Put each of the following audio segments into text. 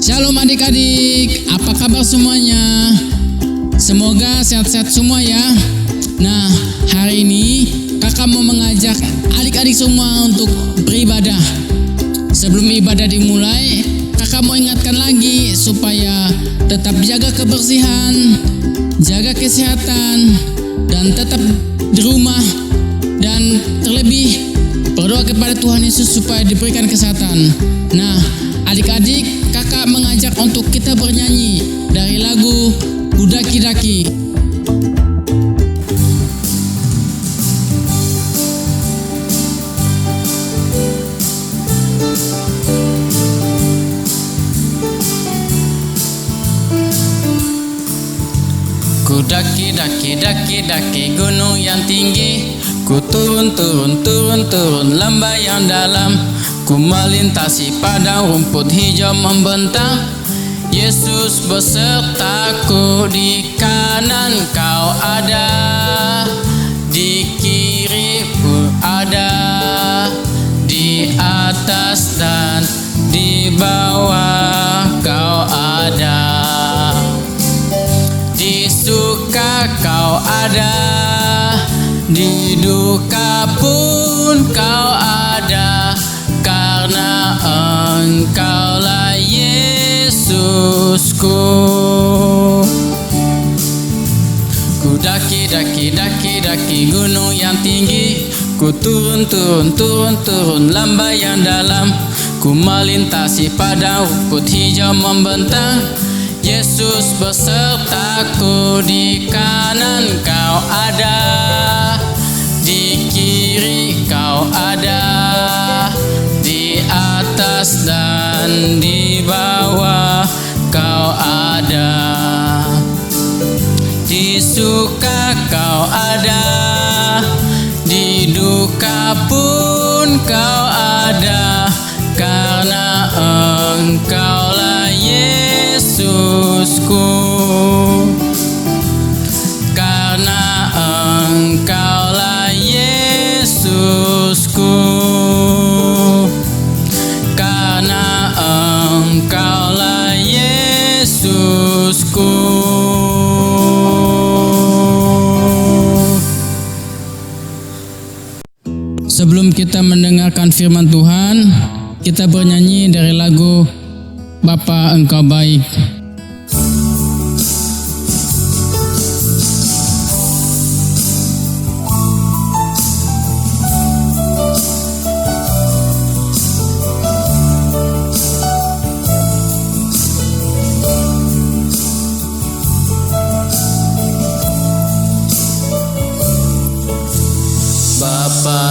Shalom adik-adik, apa kabar semuanya? Semoga sehat-sehat semua ya. Nah, hari ini kakak mau mengajak adik-adik semua untuk beribadah. Sebelum ibadah dimulai, kakak mau ingatkan lagi supaya tetap jaga kebersihan, jaga kesehatan, dan tetap di rumah. Dan terlebih berdoa kepada Tuhan Yesus supaya diberikan kesehatan. Nah, adik-adik, kakak mengajak untuk kita bernyanyi dari lagu Ku Daki-Daki. Ku daki-daki gunung yang tinggi, ku turun lembah yang dalam, ku melintasi padang rumput hijau membentang. Yesus besertaku, di kanan kau ada, di kiriku ada, di atas dan di bawah kau ada. Di suka kau ada, di duka pun kau ada, karena Engkaulah Yesusku. Ku daki-daki gunung yang tinggi, ku turun lembah yang dalam, ku melintasi padang rumput hijau membentang. Yesus besertaku, di kanan kau ada, di kiri kau ada, di atas dan di bawah kau ada. Di suka kau ada, di duka pun kau ada, karena Engkaulah Yesusku. Karena Engkaulah Yesusku. Karena Engkaulah Yesusku. Sebelum kita mendengarkan firman Tuhan, kita bernyanyi dari lagu Bapa Engkau Baik. Bapa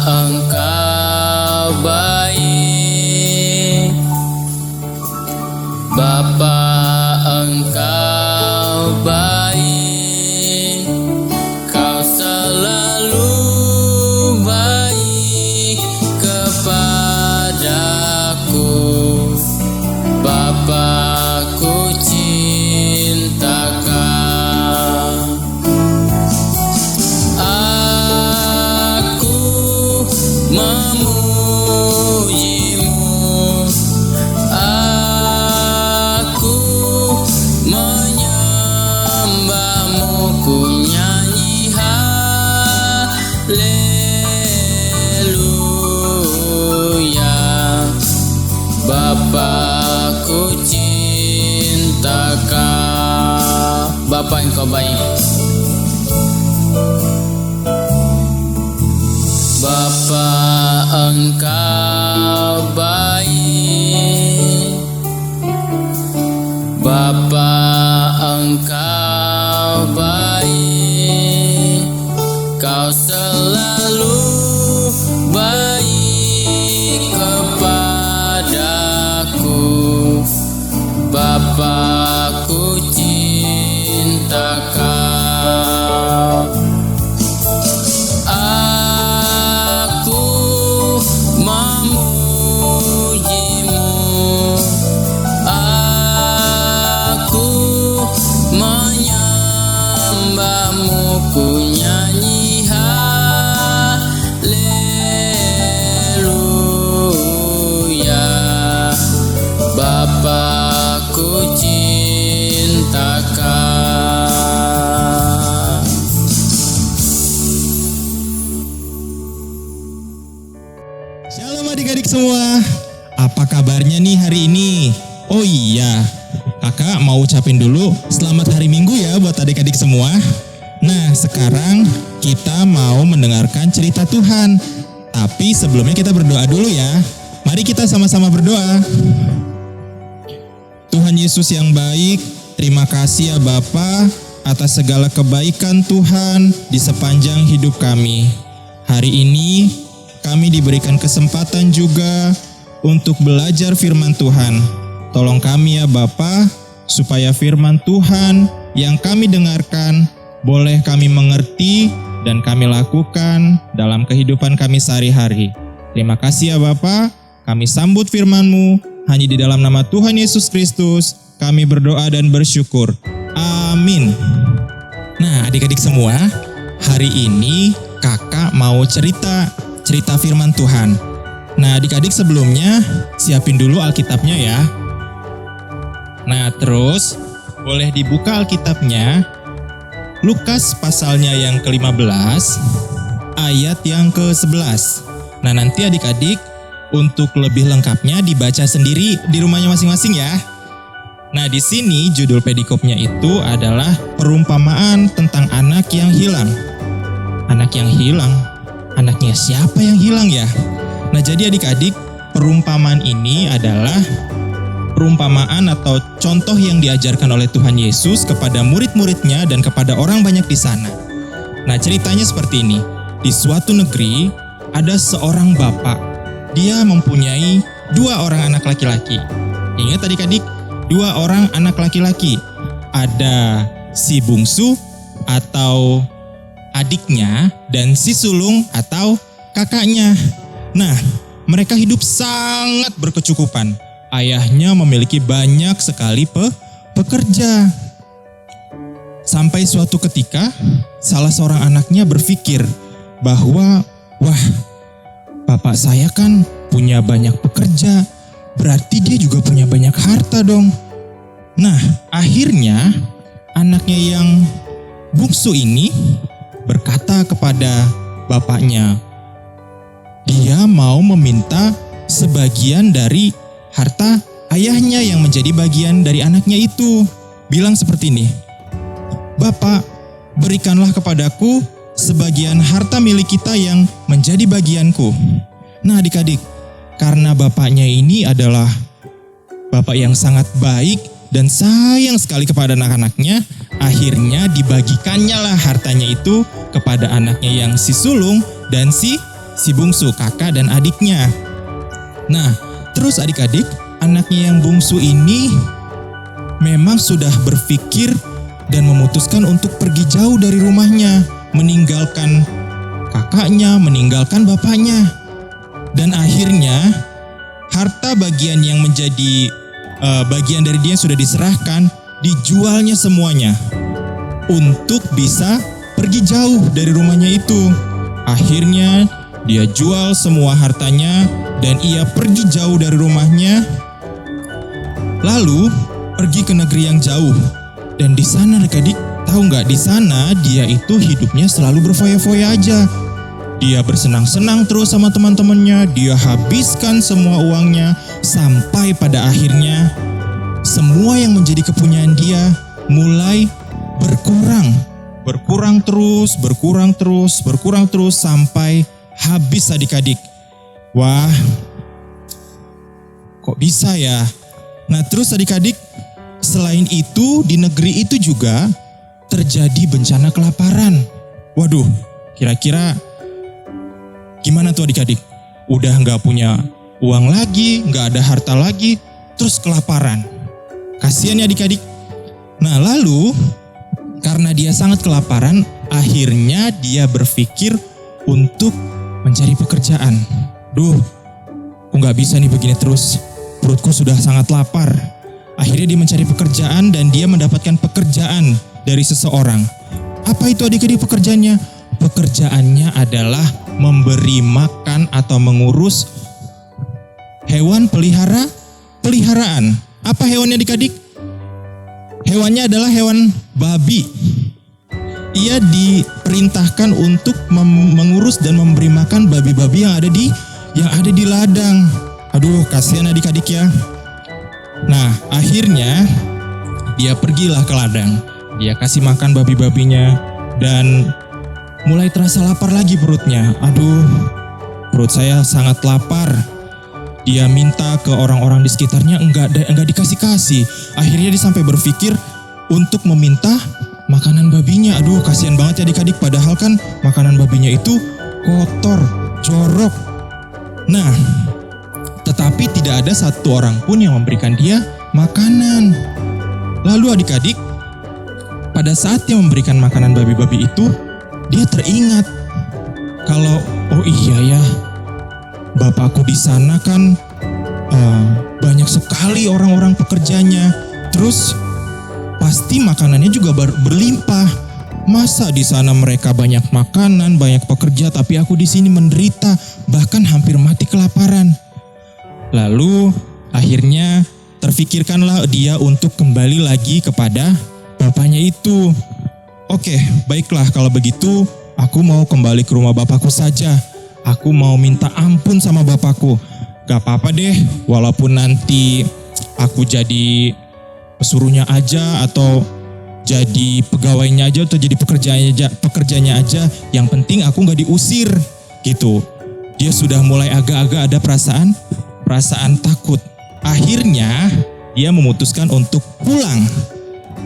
Engkau baik, Bapa Engkau baik, Kau selalu baik kepadaku. Bapa, ku cinta Kau. Aku memujimu, aku menyembahmu, ku nyanyi haleluya. Bapa, ku cinta Kau. Bapa, Engkau baik. Bapa, Engkau baik, Bapa, Engkau baik, Kau selalu baik kepadaku. Bapa, ku cinta Kau. Ku nyanyi haleluya. Bapa, Shalom adik-adik semua. Apa kabarnya nih hari ini? Oh iya, kakak mau ucapin dulu selamat hari Minggu ya buat adik-adik semua. Nah, sekarang kita mau mendengarkan cerita Tuhan. Tapi sebelumnya kita berdoa dulu ya. Mari kita sama-sama berdoa. Tuhan Yesus yang baik, terima kasih ya Bapa atas segala kebaikan Tuhan di sepanjang hidup kami. Hari ini kami diberikan kesempatan juga untuk belajar firman Tuhan. Tolong kami ya Bapa, supaya firman Tuhan yang kami dengarkan boleh kami mengerti dan kami lakukan dalam kehidupan kami sehari-hari. Terima kasih ya Bapa, kami sambut firman-Mu hanya di dalam nama Tuhan Yesus Kristus. Kami berdoa dan bersyukur. Amin. Nah, adik-adik semua, hari ini kakak mau cerita firman Tuhan. Nah, adik-adik sebelumnya siapin dulu Alkitabnya ya. Nah, terus boleh dibuka Alkitabnya. Lukas pasalnya yang ke-15, ayat yang ke-11. Nah, nanti adik-adik untuk lebih lengkapnya dibaca sendiri di rumahnya masing-masing ya. Nah, di sini judul pedikopnya itu adalah perumpamaan tentang anak yang hilang. Anak yang hilang? Anaknya siapa yang hilang ya? Nah, jadi adik-adik, perumpamaan ini adalah perumpamaan atau contoh yang diajarkan oleh Tuhan Yesus kepada murid-muridnya dan kepada orang banyak di sana. Nah, ceritanya seperti ini. Di suatu negeri, ada seorang bapak. Dia mempunyai 2 orang anak laki-laki. Ingat adik-adik, 2 orang anak laki-laki. Ada si bungsu atau adiknya dan si sulung atau kakaknya. Nah, mereka hidup sangat berkecukupan. Ayahnya memiliki banyak sekali pekerja. Sampai suatu ketika, salah seorang anaknya berpikir bahwa, wah, bapak saya kan punya banyak pekerja, berarti dia juga punya banyak harta dong. Nah, akhirnya anaknya yang bungsu ini berkata kepada bapaknya, dia mau meminta sebagian dari harta ayahnya yang menjadi bagian dari anaknya itu. Bilang seperti ini, Bapak, berikanlah kepadaku sebagian harta milik kita yang menjadi bagianku. Nah adik-adik, karena bapaknya ini adalah bapak yang sangat baik dan sayang sekali kepada anak-anaknya, akhirnya dibagikannya lah hartanya itu kepada anaknya yang si sulung dan si bungsu, kakak dan adiknya. Nah, terus adik-adik, anaknya yang bungsu ini memang sudah berpikir dan memutuskan untuk pergi jauh dari rumahnya, meninggalkan kakaknya, meninggalkan bapaknya. Dan akhirnya harta bagian yang menjadi bagian dari dia yang sudah diserahkan, dijualnya semuanya untuk bisa pergi jauh dari rumahnya itu. Akhirnya dia jual semua hartanya dan ia pergi jauh dari rumahnya, lalu pergi ke negeri yang jauh. Dan di sana adik-adik, tahu nggak, di sana dia itu hidupnya selalu berfoya-foya aja. Dia bersenang-senang terus sama teman-temannya, dia habiskan semua uangnya, sampai pada akhirnya semua yang menjadi kepunyaan dia mulai berkurang terus sampai habis adik-adik. Wah, kok bisa ya? Nah terus adik-adik, selain itu di negeri itu juga terjadi bencana kelaparan. Waduh, kira-kira gimana tuh adik-adik? Udah gak punya uang lagi, gak ada harta lagi, terus kelaparan. Kasihan ya adik-adik. Nah lalu karena dia sangat kelaparan, akhirnya dia berpikir untuk mencari pekerjaan. Duh, kok gak bisa nih begini terus, perutku sudah sangat lapar. Akhirnya dia mencari pekerjaan dan dia mendapatkan pekerjaan dari seseorang. Apa itu adik-adik pekerjaannya? Pekerjaannya adalah memberi makan atau mengurus hewan peliharaan. Apa hewannya adik-adik? Hewannya adalah hewan babi. Ia diperintahkan untuk mengurus dan memberi makan babi-babi yang ada di yang ada di ladang. Aduh, kasihan adik-adik ya. Nah, akhirnya dia pergilah ke ladang. Dia kasih makan babi-babinya dan mulai terasa lapar lagi perutnya. Aduh, perut saya sangat lapar. Dia minta ke orang-orang di sekitarnya, enggak dikasih-kasih. Akhirnya dia sampai berpikir untuk meminta makanan babinya. Aduh, kasihan banget ya adik-adik, padahal kan makanan babinya itu kotor, jorok. Nah, tetapi tidak ada satu orang pun yang memberikan dia makanan. Lalu adik-adik, pada saat dia memberikan makanan babi-babi itu, dia teringat kalau, oh iya ya, bapakku di sana kan banyak sekali orang-orang pekerjanya. Terus pasti makanannya juga berlimpah. Masa di sana mereka banyak makanan, banyak pekerja, tapi aku di sini menderita, bahkan hampir mati kelaparan. Lalu akhirnya terfikirkanlah dia untuk kembali lagi kepada bapaknya itu. Oke, baiklah kalau begitu, aku mau kembali ke rumah bapakku saja. Aku mau minta ampun sama bapakku. Gak apa-apa deh, walaupun nanti aku jadi pesuruhnya aja atau jadi pegawainya aja atau jadi pekerjanya aja. Yang penting aku gak diusir gitu. Dia sudah mulai agak-agak ada perasaan takut. Akhirnya dia memutuskan untuk pulang.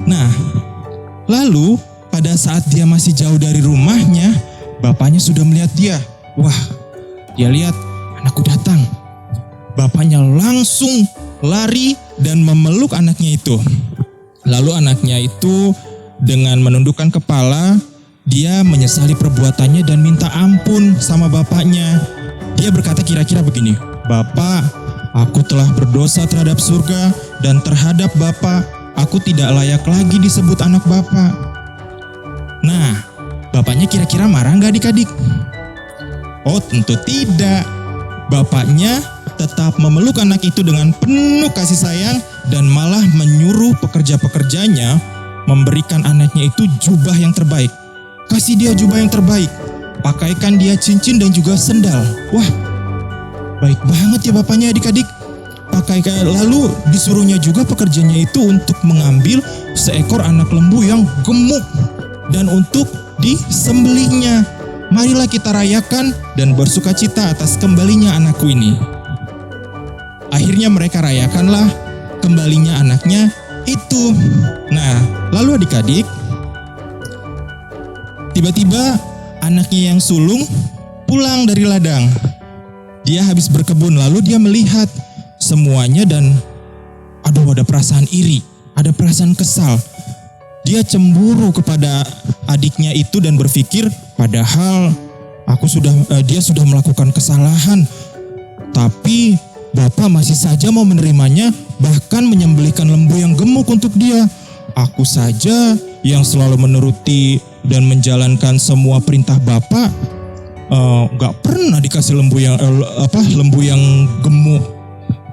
Nah, lalu pada saat dia masih jauh dari rumahnya, bapaknya sudah melihat dia. Wah, dia lihat anakku datang. Bapaknya langsung lari dan memeluk anaknya itu. Lalu anaknya itu dengan menundukkan kepala, dia menyesali perbuatannya dan minta ampun sama bapaknya. Dia berkata kira-kira begini, "Bapak, aku telah berdosa terhadap surga dan terhadap Bapak. Aku tidak layak lagi disebut anak Bapak." Nah, bapaknya kira-kira marah nggak adik-adik? Oh, tentu tidak. Bapaknya tetap memeluk anak itu dengan penuh kasih sayang dan malah menyuruh pekerja-pekerjanya memberikan anaknya itu jubah yang terbaik. Kasih dia jubah yang terbaik. Pakaikan dia cincin dan juga sendal. Wah, baik banget ya bapaknya adik-adik. Lalu disuruhnya juga pekerjanya itu untuk mengambil seekor anak lembu yang gemuk dan untuk disembelihnya. Marilah kita rayakan dan bersukacita atas kembalinya anakku ini. Akhirnya mereka rayakanlah kembalinya anaknya itu. Nah, lalu adik-adik, tiba-tiba anaknya yang sulung pulang dari ladang. Dia habis berkebun, lalu dia melihat semuanya dan aduh, ada perasaan iri, ada perasaan kesal. Dia cemburu kepada adiknya itu dan berpikir, padahal dia sudah melakukan kesalahan, tapi Bapak masih saja mau menerimanya, bahkan menyembelihkan lembu yang gemuk untuk dia. Aku saja yang selalu menuruti dan menjalankan semua perintah Bapak, gak pernah dikasih lembu yang gemuk,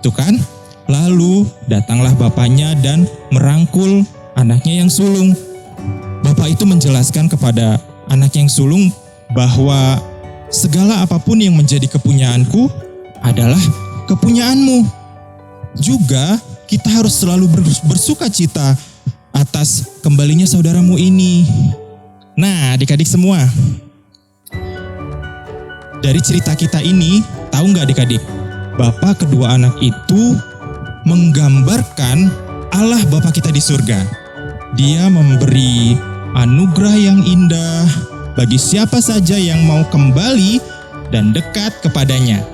itu kan? Lalu datanglah bapaknya dan merangkul anaknya yang sulung. Bapak itu menjelaskan kepada anak yang sulung bahwa segala apapun yang menjadi kepunyaanku adalah kepunyaanmu. Juga kita harus selalu bersuka cita atas kembalinya saudaramu ini. Nah, adik-adik semua, dari cerita kita ini, tahu nggak adik-adik, bapak kedua anak itu menggambarkan Allah Bapa kita di surga. Dia memberi anugerah yang indah bagi siapa saja yang mau kembali dan dekat kepadanya.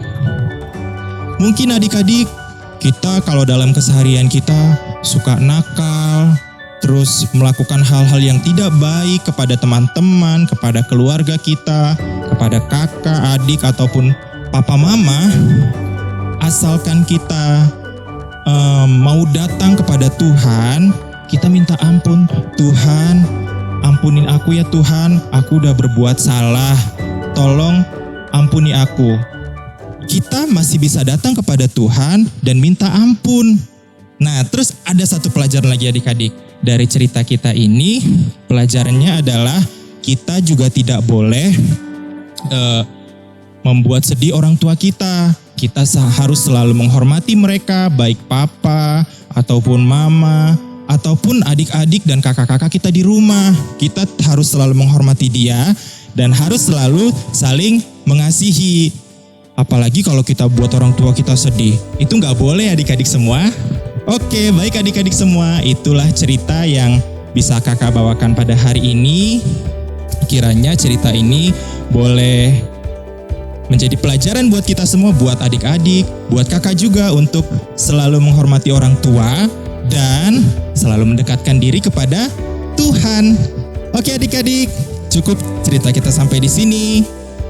Mungkin adik-adik, kita kalau dalam keseharian kita suka nakal, terus melakukan hal-hal yang tidak baik kepada teman-teman, kepada keluarga kita, kepada kakak, adik, ataupun papa mama. Asalkan kita mau datang kepada Tuhan, kita minta ampun. Tuhan, ampunin aku ya Tuhan, aku udah berbuat salah, tolong ampuni aku. Kita masih bisa datang kepada Tuhan dan minta ampun. Nah, terus ada satu pelajaran lagi adik-adik. Dari cerita kita ini, pelajarannya adalah kita juga tidak boleh membuat sedih orang tua kita. Kita harus selalu menghormati mereka, baik papa ataupun mama ataupun adik-adik dan kakak-kakak kita di rumah. Kita harus selalu menghormati dia dan harus selalu saling mengasihi. Apalagi kalau kita buat orang tua kita sedih. Itu nggak boleh adik-adik semua. Oke, baik adik-adik semua, itulah cerita yang bisa kakak bawakan pada hari ini. Kiranya cerita ini boleh menjadi pelajaran buat kita semua, buat adik-adik, buat kakak juga untuk selalu menghormati orang tua dan selalu mendekatkan diri kepada Tuhan. Oke adik-adik, cukup cerita kita sampai di sini.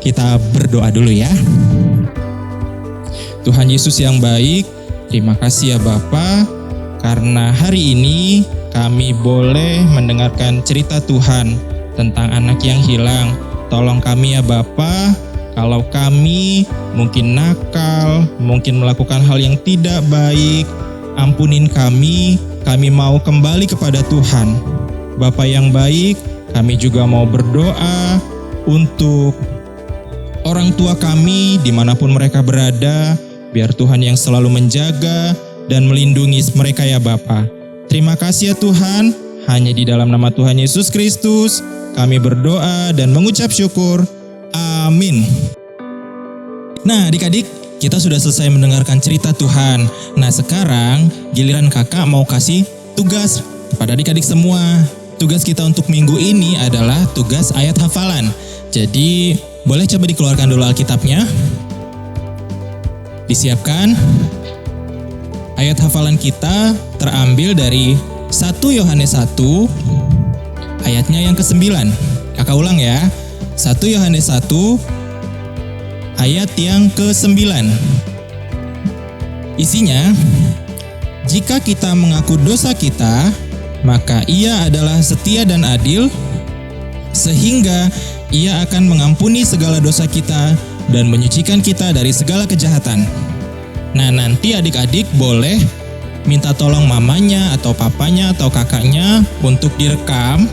Kita berdoa dulu ya. Tuhan Yesus yang baik, terima kasih ya Bapa, karena hari ini kami boleh mendengarkan cerita Tuhan tentang anak yang hilang. Tolong kami ya Bapa, kalau kami mungkin nakal, mungkin melakukan hal yang tidak baik, ampunin kami mau kembali kepada Tuhan. Bapa yang baik, kami juga mau berdoa untuk orang tua kami dimanapun mereka berada, biar Tuhan yang selalu menjaga dan melindungi mereka ya Bapa. Terima kasih ya Tuhan, hanya di dalam nama Tuhan Yesus Kristus kami berdoa dan mengucap syukur. Amin. Nah adik-adik, kita sudah selesai mendengarkan cerita Tuhan. Nah sekarang giliran kakak mau kasih tugas kepada adik-adik semua. Tugas kita untuk minggu ini adalah tugas ayat hafalan. Jadi boleh coba dikeluarkan dulu Alkitabnya. Disiapkan. Ayat hafalan kita terambil dari 1 Yohanes 1 ayatnya yang ke-9. Kakak ulang ya. 1 Yohanes 1 ayat yang ke-9. Isinya, jika kita mengaku dosa kita, maka Ia adalah setia dan adil, sehingga Ia akan mengampuni segala dosa kita dan menyucikan kita dari segala kejahatan. Nah, nanti adik-adik boleh minta tolong mamanya atau papanya atau kakaknya untuk direkam,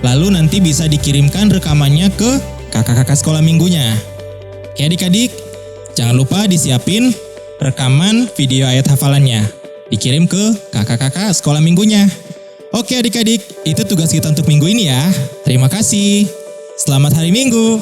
lalu nanti bisa dikirimkan rekamannya ke kakak-kakak sekolah minggunya. Oke adik-adik, jangan lupa disiapin rekaman video ayat hafalannya. Dikirim ke kakak-kakak sekolah minggunya. Oke adik-adik, itu tugas kita untuk minggu ini ya. Terima kasih. Selamat hari Minggu.